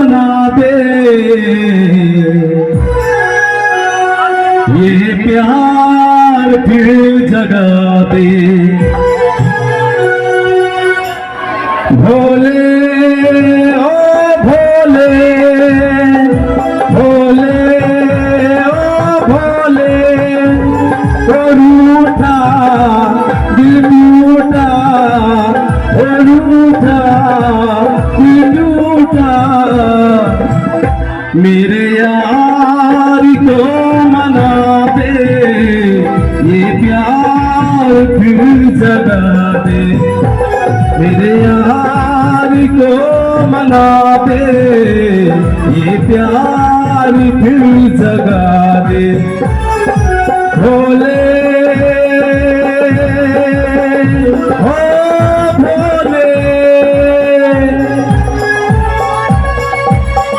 मना दे, ये प्यार फिर जगा दे। भोले ओ भोले, भोले ओ भोले, रूठा दिल टूटा, रूठा दिल टूटा, मेरे यार को मना दे, ये प्यार फिर जगा दे। मेरे यार को मना दे, ये प्यार फिर जगा दे। भोले हो